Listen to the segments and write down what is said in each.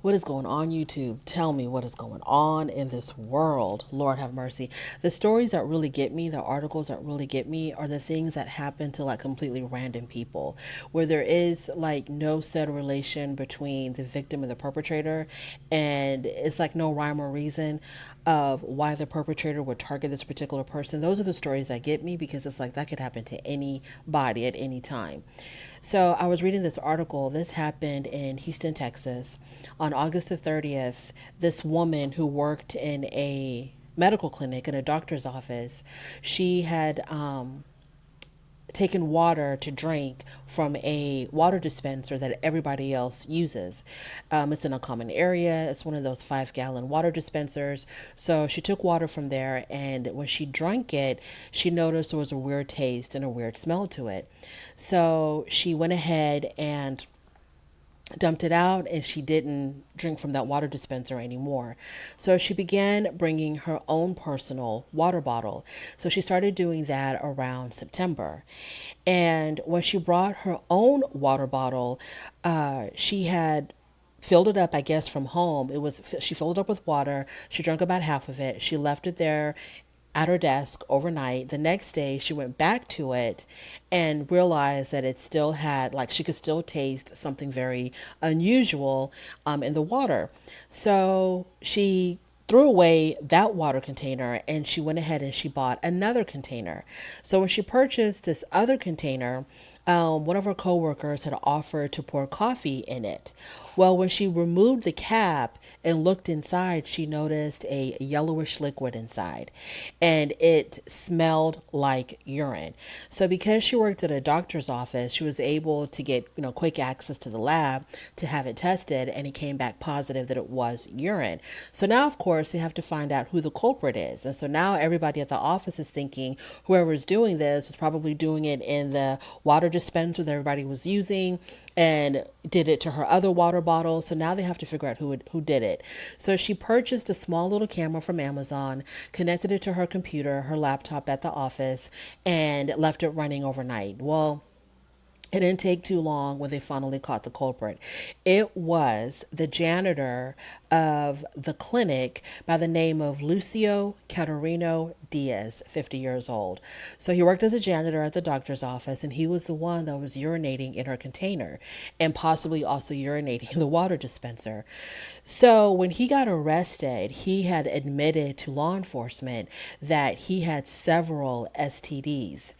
What is going on, YouTube? Tell me what is going on in this world. Lord have mercy. The stories that really get me, the articles that really get me, are the things that happen to like completely random people, where there is like no set relation between the victim and the perpetrator, and it's like no rhyme or reason of why the perpetrator would target this particular person. Those are the stories that get me because it's like that could happen to anybody at any time. So I was reading this article. This happened in Houston, Texas on August the 30th. This woman who worked in a medical clinic in a doctor's office, she had taken water to drink from a water dispenser that everybody else uses. It's in a common area. It's one of those 5 gallon water dispensers. So she took water from there, and when she drank it, she noticed there was a weird taste and a weird smell to it. So she went ahead and dumped it out, and she didn't drink from that water dispenser anymore. So she began bringing her own personal water bottle. So she started doing that around September. And when she brought her own water bottle, she had filled it up, I guess, from home. She filled it up with water. She drank about half of it. She left it there at her desk overnight. The next day, she went back to it and realized that it still had, like, she could still taste something very unusual in the water. So she threw away that water container and she went ahead and she bought another container. So when she purchased this other container, one of her coworkers had offered to pour coffee in it. Well, when she removed the cap and looked inside, she noticed a yellowish liquid inside, and it smelled like urine. So because she worked at a doctor's office, she was able to get, quick access to the lab to have it tested, and it came back positive that it was urine. So now, of course, they have to find out who the culprit is. And so now everybody at the office is thinking whoever's doing this was probably doing it in the water dispenser that everybody was using and did it to her other water bottle. So now they have to figure out who did it. So she purchased a small little camera from Amazon, connected it to her computer, her laptop at the office, and left it running overnight. Well, it didn't take too long when they finally caught the culprit. It was the janitor of the clinic by the name of Lucio Catarino Diaz, 50 years old. So he worked as a janitor at the doctor's office, and he was the one that was urinating in her container and possibly also urinating in the water dispenser. So when he got arrested, he had admitted to law enforcement that he had several STDs.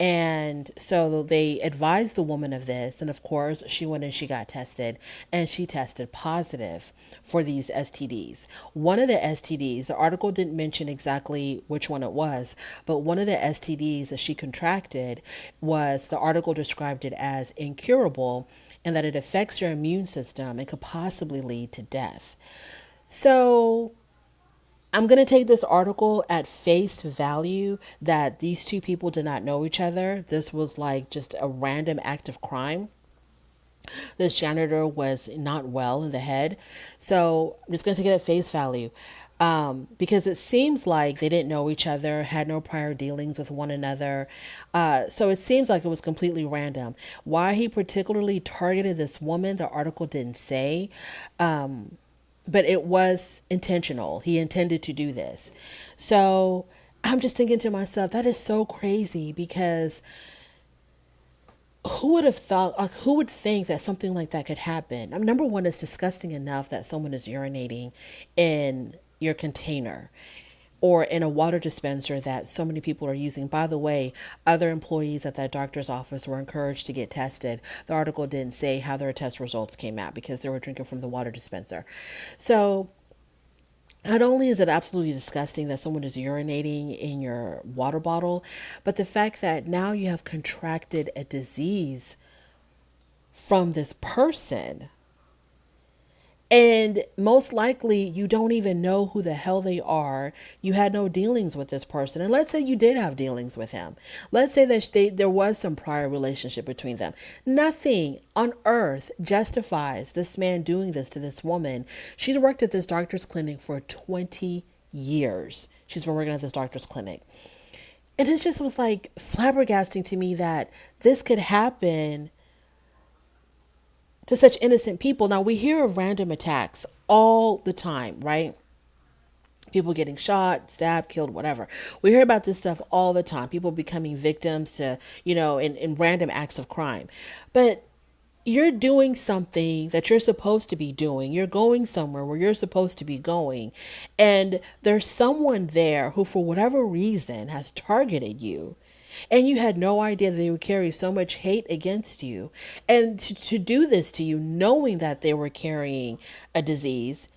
And so they advised the woman of this. And of course, she went and she got tested, and she tested positive for these STDs. One of the STDs, the article didn't mention exactly which one it was, but one of the STDs that she contracted was, the article described it as incurable, and that it affects your immune system and could possibly lead to death. So I'm going to take this article at face value that these two people did not know each other. This was like just a random act of crime. This janitor was not well in the head. So I'm just going to take it at face value, because it seems like they didn't know each other, had no prior dealings with one another. So it seems like it was completely random. Why he particularly targeted this woman, the article didn't say. But it was intentional. He intended to do this. So I'm just thinking to myself, that is so crazy, because who would have thought, like, who would think that something like that could happen? Number one, it's disgusting enough that someone is urinating in your container or in a water dispenser that so many people are using. By the way, other employees at that doctor's office were encouraged to get tested. The article didn't say how their test results came out because they were drinking from the water dispenser. So not only is it absolutely disgusting that someone is urinating in your water bottle, but the fact that now you have contracted a disease from this person. And most likely, you don't even know who the hell they are. You had no dealings with this person. And let's say you did have dealings with him. Let's say that there was some prior relationship between them. Nothing on earth justifies this man doing this to this woman. She's worked at this doctor's clinic for 20 years. She's been working at this doctor's clinic. And it just was like flabbergasting to me that this could happen to such innocent people. Now, we hear of random attacks all the time, right? People getting shot, stabbed, killed, whatever. We hear about this stuff all the time. People becoming victims to, in random acts of crime. But you're doing something that you're supposed to be doing. You're going somewhere where you're supposed to be going. And there's someone there who, for whatever reason, has targeted you. And you had no idea that they would carry so much hate against you. And to do this to you, knowing that they were carrying a disease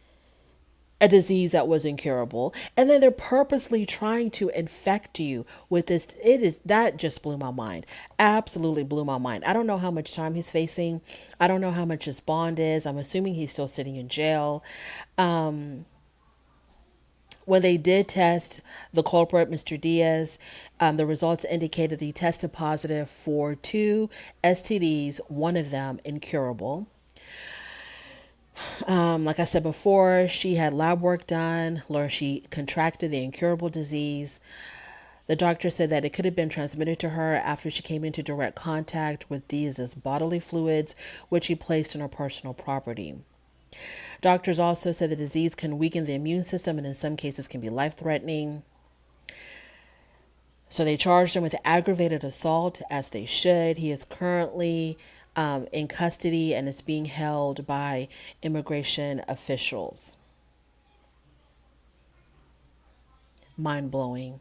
that was incurable, and then they're purposely trying to infect you with this. That just blew my mind. Absolutely blew my mind. I don't know how much time he's facing. I don't know how much his bond is. I'm assuming he's still sitting in jail. When they did test the culprit, Mr. Diaz, the results indicated he tested positive for 2 STDs, one of them incurable. Like I said before, she had lab work done, learned she contracted the incurable disease. The doctor said that it could have been transmitted to her after she came into direct contact with Diaz's bodily fluids, which he placed on her personal property. Doctors also said the disease can weaken the immune system and in some cases can be life-threatening. So they charged him with aggravated assault, as they should. He is currently in custody and is being held by immigration officials. Mind blowing.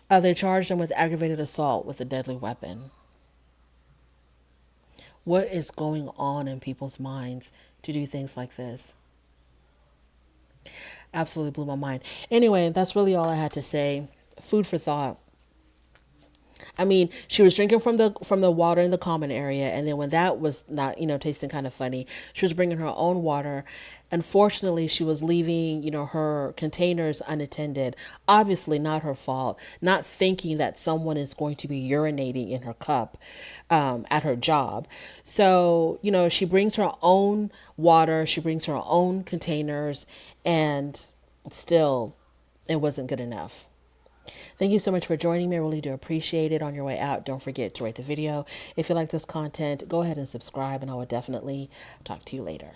They charged him with aggravated assault with a deadly weapon. What is going on in people's minds to do things like this? Absolutely blew my mind. Anyway, that's really all I had to say. Food for thought. I mean, she was drinking from the water in the common area, and then when that was not, tasting kind of funny, she was bringing her own water. Unfortunately, she was leaving, her containers unattended. Obviously, not her fault. Not thinking that someone is going to be urinating in her cup at her job. So, she brings her own water. She brings her own containers, and still, it wasn't good enough. Thank you so much for joining me. I really do appreciate it. On your way out, don't forget to rate the video. If you like this content, go ahead and subscribe, and I will definitely talk to you later.